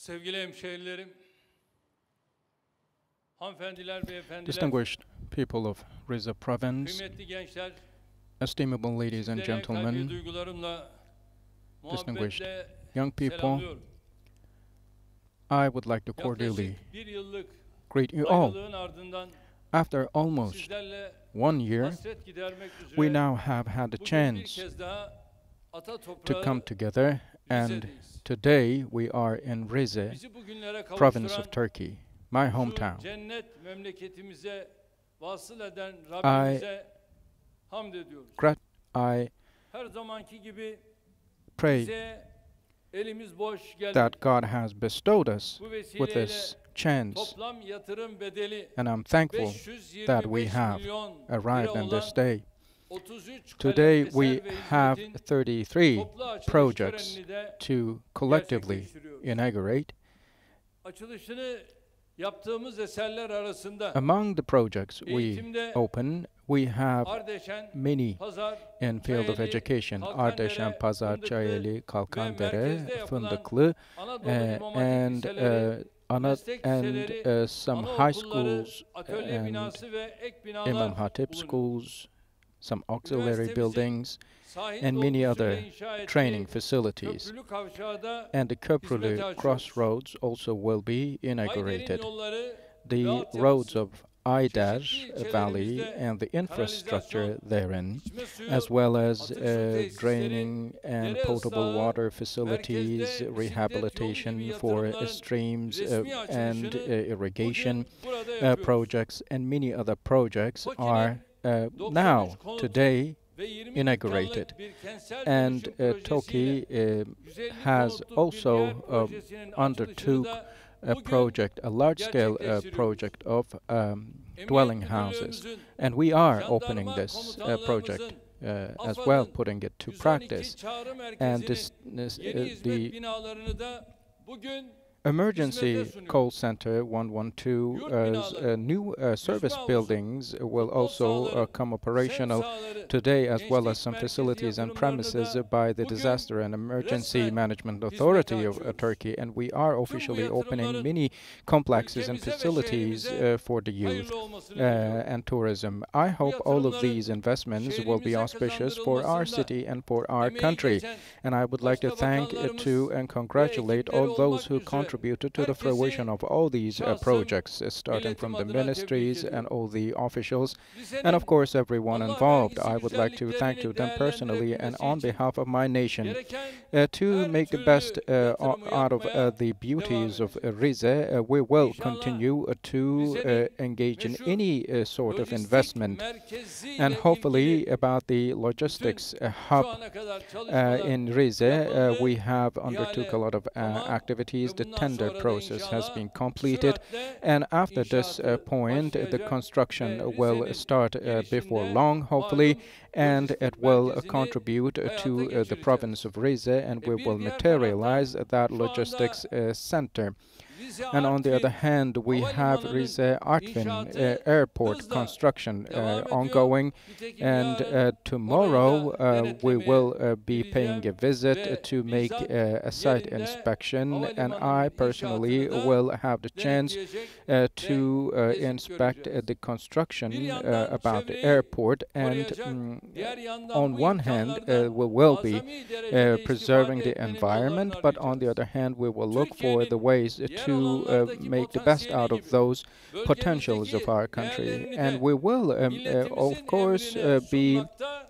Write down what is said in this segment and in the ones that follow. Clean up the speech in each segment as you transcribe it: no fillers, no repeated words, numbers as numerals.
Sevgili hemşehrilerim, hanımefendiler, beyefendiler, Distinguished people of Rize province, kıymetli gençler, estimable ladies and sizlere kalbi gentlemen, duygularımla, distinguished muhabbetle young people, selamlıyorum. I would like to cordially Yaklaşık bir yıllık greet you all. ayrılığın ardından After almost sizlerle 1 year, hasret gidermek we üzere now have had the bugün bir chance kez daha ata to come toprağı together, and Rize'deyiz. today we are in Rize, Bizi bugünlere province of kavuşturan Turkey, my şu hometown. cennet memleketimize vasıl eden Rabbimize hamd ediyoruz. I Her zamanki gibi pray bize elimiz boş gelmedi. that God has bestowed us Bu with vesileyle this chance, toplam yatırım bedeli and I'm thankful 525 that we have milyon arrived lira in olan this day. 33 Today kalem we eser ve have hizmetin 33 toplu açılış projects törenini de to collectively gerçekleştiriyoruz. inaugurate. Açılışını yaptığımız eserler arasında Among the projects we eğitimde open, we have Ardeşen, many Pazar, in field of Çayeli, education: Kalkandere, Ardeşen, Pazar, Fındıklı Çayeli, ve Kalkandere, merkezde yapılan Fındıklı, Anadolu İmam Hatip and liseleri, meslek liseleri, some high anaokulları, schools atölye and binası ve ek Imam binalar Hatip bulunuyor. schools, some auxiliary Üniversitemizin buildings, sahil and many other dolgusuyla inşa ettiği training facilities. Köprülü Kavşağı'da And the Köprülü hizmete açıyoruz. crossroads also will be Ayder'in inaugurated. yolları The ve roads altyapısı, of Ayder çeşitli Valley ilçelerimizde and the infrastructure kanalizasyon, therein, içme suyu, as well as atık su tesisleri, draining and dere potable ıslahı, water facilities, merkezde bisiklet yolu rehabilitation gibi for yatırımların streams resmi and açılışını irrigation bugün burada yapıyoruz. projects, and many other projects Toki'nin are 93 now, konut today, ve 20 inaugurated. dükkanlık bir kentsel And dönüşüm Toki projesiyle 150 has konutluk bir also yer projesinin undertook açılışını da a bugün project, a large-scale gerçekleştiriyoruz. project of Emniyet dwelling houses, Müdürlüğümüzün, and we are jandarma opening this project komutanlığımızın, as well, AFAD'ın putting it to 112 practice. çağrı And this, merkezinin yeni hizmet the binalarını da bugün emergency hizmete sunuyoruz. call center 112 Yurt binaları, new service havuzu, buildings will futbol also sahaları, come operational sahaları, today, as well as gençlik some merkezi facilities and yatırımlarını premises da by the bugün Disaster and Emergency resmen Management hizmete Authority of açıyoruz. Turkey, and we are Tüm bu officially opening yatırımların many complexes and ülkemize ve facilities şehrimize for the youth hayırlı olmasını diliyorum. and tourism. I hope all of yatırımların these investments will be şehrimize auspicious for our kazandırılmasında city and for our emeği country. geçen And I would like to başta thank bakanlarımız and congratulate ekipleri all those olmak who üzere contributed to the herkesi fruition of all these şahsım, projects, starting milletim from the adına tebrik ministries and ediyorum. all the officials, Rize'nin and of course everyone Allah involved. vergisi I would like to thank to them güzelliklerini personally and on değerlendirebilmesi behalf of my nation gereken to her make the türlü best yatırımı out of yapmaya the beauties devam of Rize. We will İnşallah continue to Rize'nin engage in meşhur any sort of lojistik investment, merkeziyle and hopefully ilgili about the logistics bütün hub şu ana kadar çalışmalar in Rize. yapıldı. We have undertook a İhale lot of tamam activities. ve The bundan tender sonra da process has inşallah been completed, süratle and after this inşaatı point, the başlayacak construction ve will Rize'nin start before girişinde long, hopefully, malum and lojistik it will merkezini contribute hayata to the geçireceğiz. province of Rize, and we Bir will diğer materialize taraftan that şu anda logistics center. Rize And on the other Artvin hand, we have Havalimanı'nın Rize Artvin inşaatı airport hızla construction devam ediyor. ongoing, Nitekim and yarın tomorrow orayı da we denetlemeye will be gideceğim paying a visit ve to make bizzat a site yerinde inspection, and I havalimanının personally inşaatını da will have the chance denetleyecek to ve gezip inspect göreceğiz. the construction Bir yandan about the çevreyi airport, and koruyacak, diğer yandan on bu one hand imkanlardan we will be azami derecede preserving istifade the etmenin environment, yollarını but on the arayacağız. other hand we will look for the Türkiye'nin ways diğer to alanlardaki make the best out potansiyeli of gibi those potentials of bölgemizdeki our country, değerlerini and de we will milletimizin of course emrine be sunmakta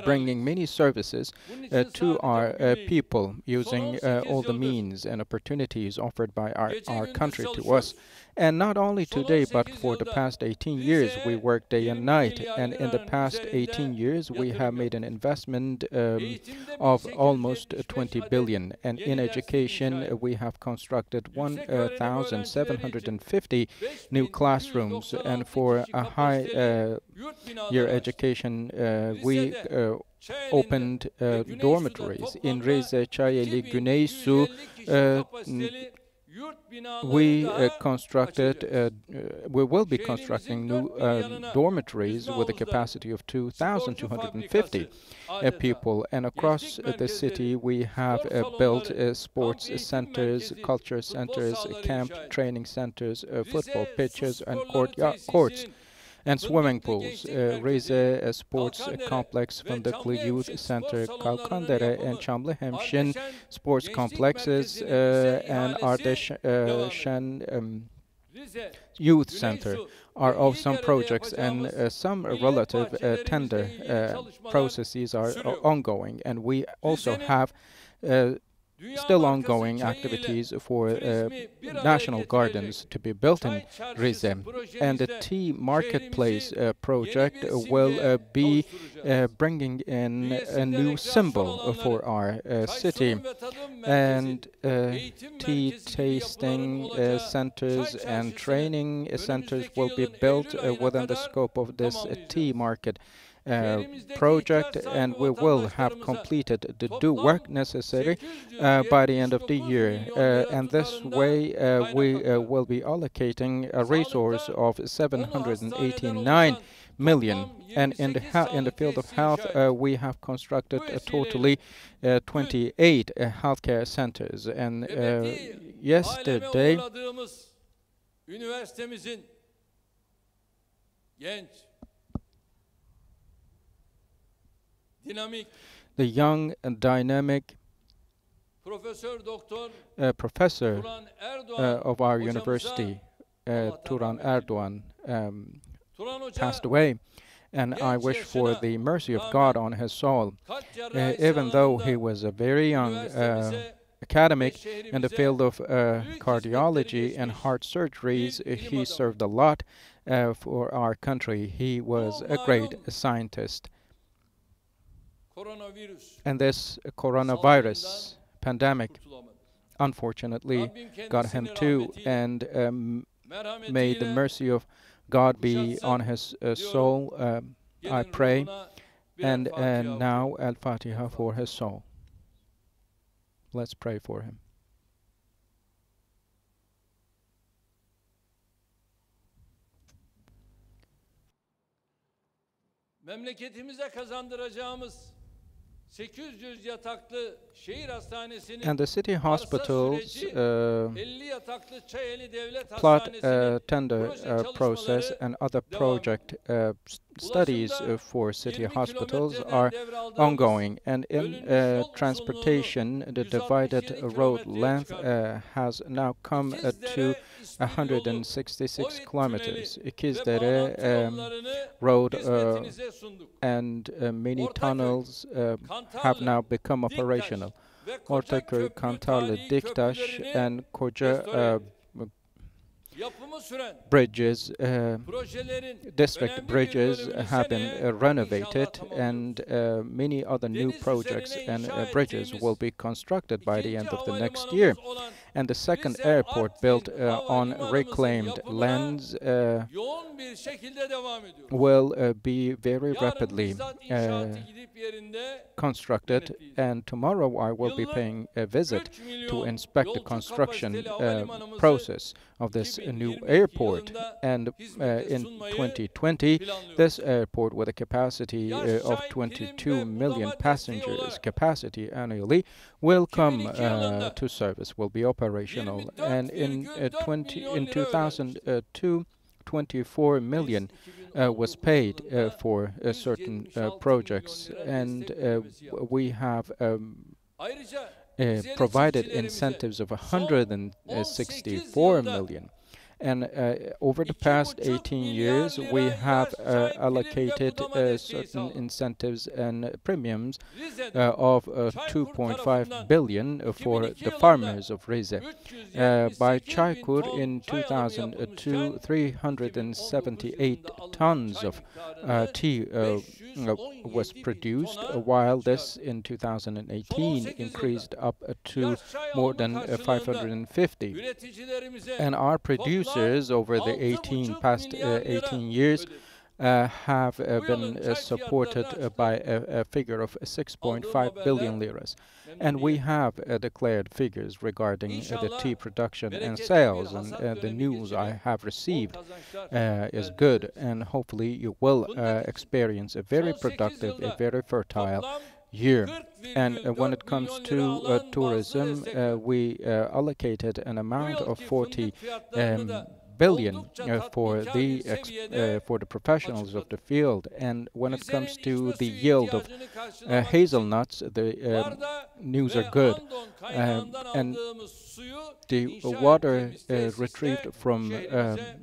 bringing kararlıyız. many services Bunun için to sadece our bugün değil, people, using son 18 all the yıldır means and opportunities offered by our gece gündüz country to çalışıyoruz. us. And not only Son today, but 18 for the yılda past 18 years, we Rize'ye work day 20 and night. milyar And in the liranın past 18 üzerinde years, we have yatırım made yaptık. an investment Eğitimde of almost 1875 20 adet billion. And yeni in derslik education, inşa ettik. we have constructed Yüksek öğrenim öğrencileri için 1,750 new classrooms. And 5296 for kişi a high kapasiteli yurt year binaları açtık. education, we Rize'de, Çayeli'nde opened ve Güneysu'da dormitories in toplamda Rize, Çayeli, 2250 Güneysu, kişi kapasiteli we will be constructing new dormitories with a capacity of 2,250 people. And across the city, we have built sports centers, culture centers, camp training centers, football pitches, and courts and swimming pools. Rize Sports Complex, Fındıklı Youth Center, Kalkandere and Çamlıhemşin sports complexes, and Ardeşen Youth Center are of some projects, and some relative tender processes are ongoing. And we also have still ongoing activities for national gardens to be built in Rize. And the tea marketplace project will be bringing in a new symbol for our city. And tea tasting centers and training centers will be built within the scope of this tea market project, and we will have completed the due work necessary by the end of the year. And this way we will be allocating a resource of 789 million. And in the field of health, we have constructed totally 28 healthcare centers. And yesterday, üniversitemizin genç, dinamik, the young and dynamic professor of our university, Turan Erdoğan, passed away. And I wish for the mercy of God on his soul. Even though he was a very young academic in the field of cardiology and heart surgeries, he served a lot for our country. He was a great scientist. And this coronavirus pandemic, unfortunately, got him too. And may the mercy of God be on his soul, I pray. And now Al-Fatiha for his soul. Let's pray for him. Memleketimize kazandıracağımız 800 yataklı şehir hastanesinin And the city hospitals plot tender process and other project studies for city hospitals are ongoing. And in transportation, the divided road length has now come to 166 kilometers. İkizdere road and many tunnels have now become operational. Ortaköy, Kantarlı, Diktaş, and Koca bridges, district bridges have been renovated, and many other new projects and bridges will be constructed by the end of the next year. And the second airport built on reclaimed lands will be very rapidly constructed. And tomorrow I will be paying a visit to inspect the construction process of this new airport. And in 2020, this airport, with a capacity of 22 million passengers capacity annually, will come to service, will be operational. And in 2002, 24 million was paid for certain projects, and we have provided incentives of 164 million. And over the past 18 years, we have allocated certain incentives and premiums of 2.5 billion for the farmers of Rize. By Çaykur in 2002, 378 tons of tea was produced, while this in 2018 increased up to more than 550. And our producers over the past 18 years have been supported by a figure of 6.5 billion liras. And we have declared figures regarding the tea production and sales, and the news I have received is good, and hopefully you will experience a very productive, a very fertile year. And when it comes to tourism, we allocated an amount of 40 billion for the professionals of the field. And when it comes to the yield of hazelnuts, the news are good. And the water retrieved from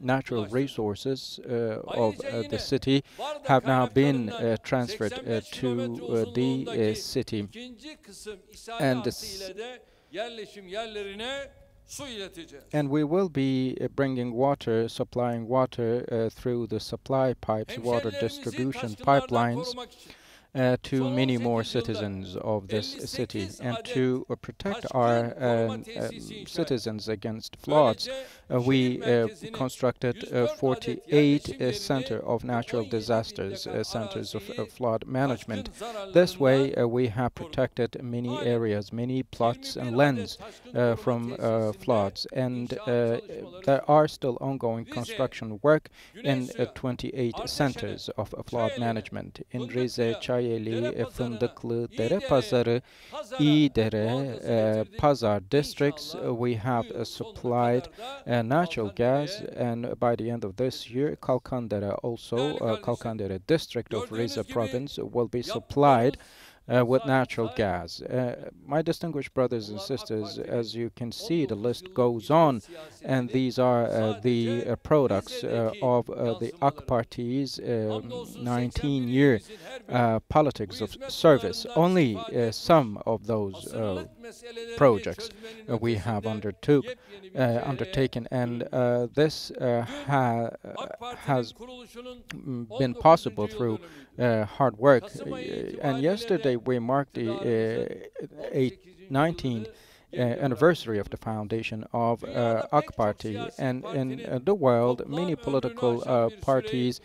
natural resources of the city have now been transferred to the city. And we will be bringing water, supplying water through the supply pipes, water distribution pipelines, to many more citizens of this city. And to protect our citizens against floods, we constructed 48 centers of natural disasters, centers of flood management. This way we have protected many areas, many plots and lands from floods. And there are still ongoing construction work in 28 centers of flood management. In Rize, Çayeli, Fındıklı, Derepazarı, İyidere, Pazar districts, we have supplied natural gas, and by the end of this year, Kalkandere also, Kalkandere district of Rize province, will be supplied with natural gas. My distinguished brothers and sisters, as you can see, the list goes on, and these are the products of the AK Party's 19-year politics of service. Only some of those projects we have undertaken, and this has been possible through hard work. And yesterday we marked the 19th anniversary of the foundation of AK Party, and in the world many political parties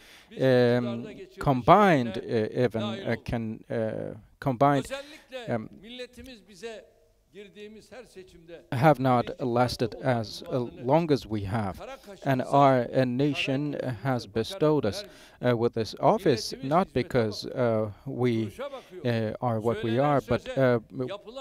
combined have not lasted as long as we have, and our nation has bestowed us with this office not because we are what we are, but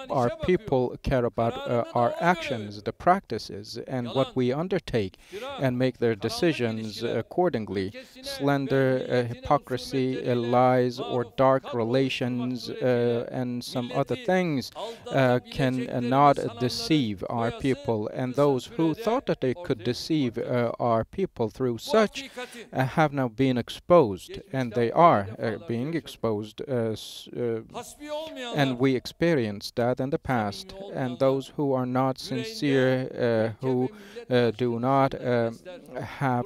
our people care about our actions, the practices, and what we undertake, and make their decisions accordingly. Slander, hypocrisy, lies, or dark relations, and some other things can not deceive our people, and those who thought that they could deceive our people through such have now been exposed, and they are being exposed, and we experienced that in the past. And those who are not sincere, who do not have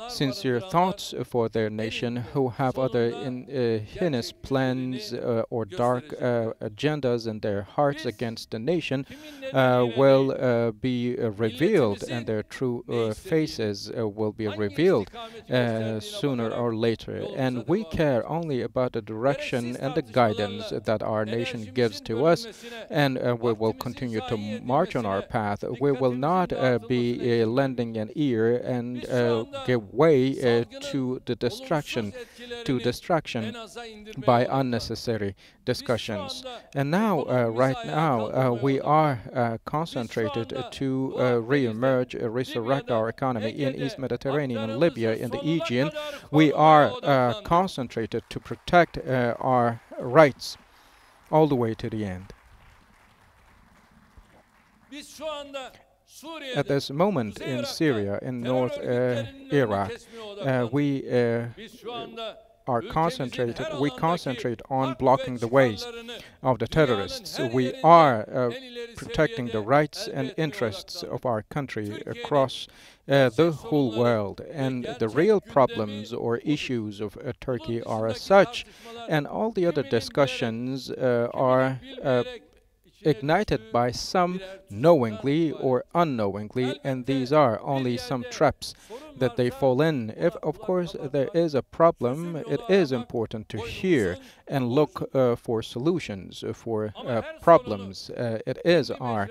sincere thoughts for their nation, who have other heinous plans or dark agendas in their hearts against the nation, will be revealed, and their true faces will be revealed sooner or later. And we care only about the direction and the guidance that our nation gives to us, and we will continue to march on our path. We will not be lending an ear and give way to the distraction by unnecessary discussions. And now, right now, we are concentrated to re-emerge, resurrect our economy in East Mediterranean and Libya, in the Aegean. We are concentrated to protect our rights all the way to the end. At this moment in Syria, in North Iraq, we concentrate on blocking the ways of the terrorists. We are protecting the rights and interests of our country across the whole world, and the real problems or issues of Turkey are as such, and all the other discussions are ignited by some knowingly or unknowingly, and these are only some traps that they fall in. If, of course, there is a problem, it is important to hear and look for solutions for problems. It is our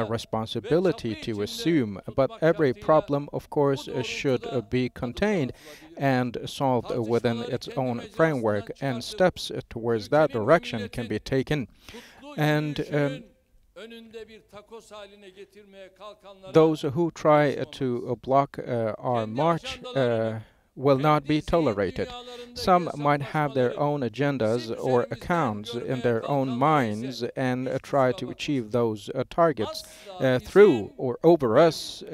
responsibility to assume, but every problem, of course, should be contained and solved within its own framework, and steps towards that direction can be taken. And those who try to block our march will not be tolerated. Some might have their own agendas or accounts in their own minds and try to achieve those targets through or over us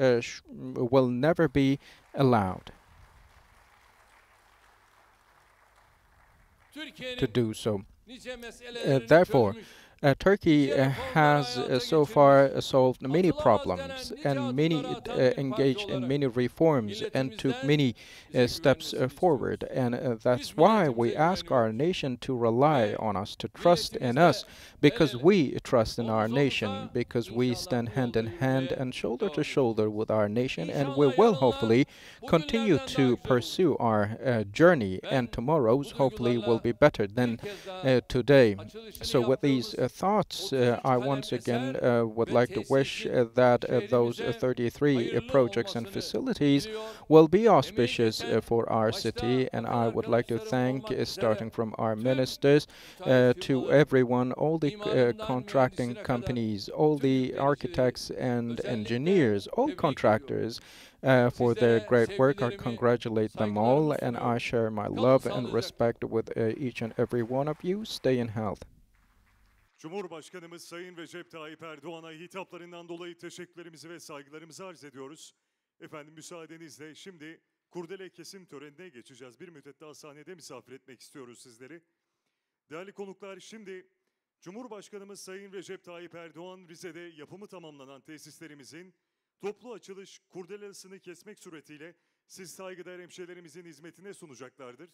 will never be allowed to do so. Therefore, Turkey has so far solved many problems and engaged in many reforms and took many steps forward. And that's why we ask our nation to rely on us, to trust in us, because we trust in our nation, because we stand hand in hand and shoulder to shoulder with our nation, and we will hopefully continue to pursue our journey, and tomorrow's hopefully will be better than today. So with these thoughts, I once again would like to wish that those 33 projects and facilities will be auspicious for our city, and I would like to thank, starting from our ministers to everyone, all the contracting companies, all the architects and engineers, all contractors, for their great work. I congratulate them all, and I share my love and respect with each and every one of you. Stay in health. Cumhurbaşkanımız Sayın Recep Tayyip Erdoğan'a hitaplarından dolayı teşekkürlerimizi ve saygılarımızı arz ediyoruz. Efendim müsaadenizle şimdi kurdele kesim törenine geçeceğiz. Bir müddet daha sahnede misafir etmek istiyoruz sizleri. Değerli konuklar, şimdi Cumhurbaşkanımız Sayın Recep Tayyip Erdoğan Rize'de yapımı tamamlanan tesislerimizin toplu açılış kurdelasını kesmek suretiyle siz saygıdeğer hemşehrilerimizin hizmetine sunacaklardır.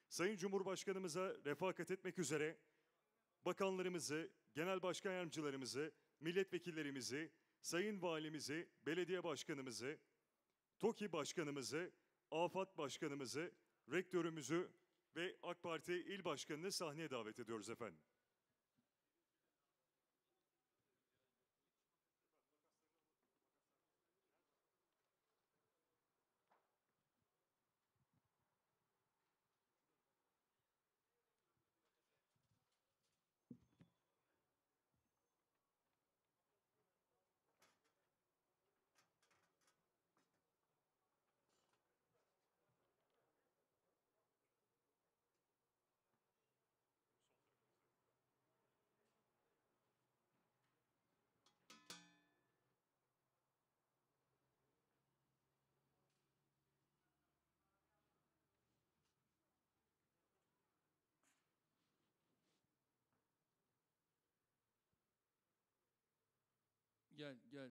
Sayın Cumhurbaşkanımıza refakat etmek üzere bakanlarımızı, genel başkan yardımcılarımızı, milletvekillerimizi, sayın valimizi, belediye başkanımızı, TOKİ başkanımızı, AFAD başkanımızı, rektörümüzü ve AK Parti il başkanını sahneye davet ediyoruz efendim. Gel, gel.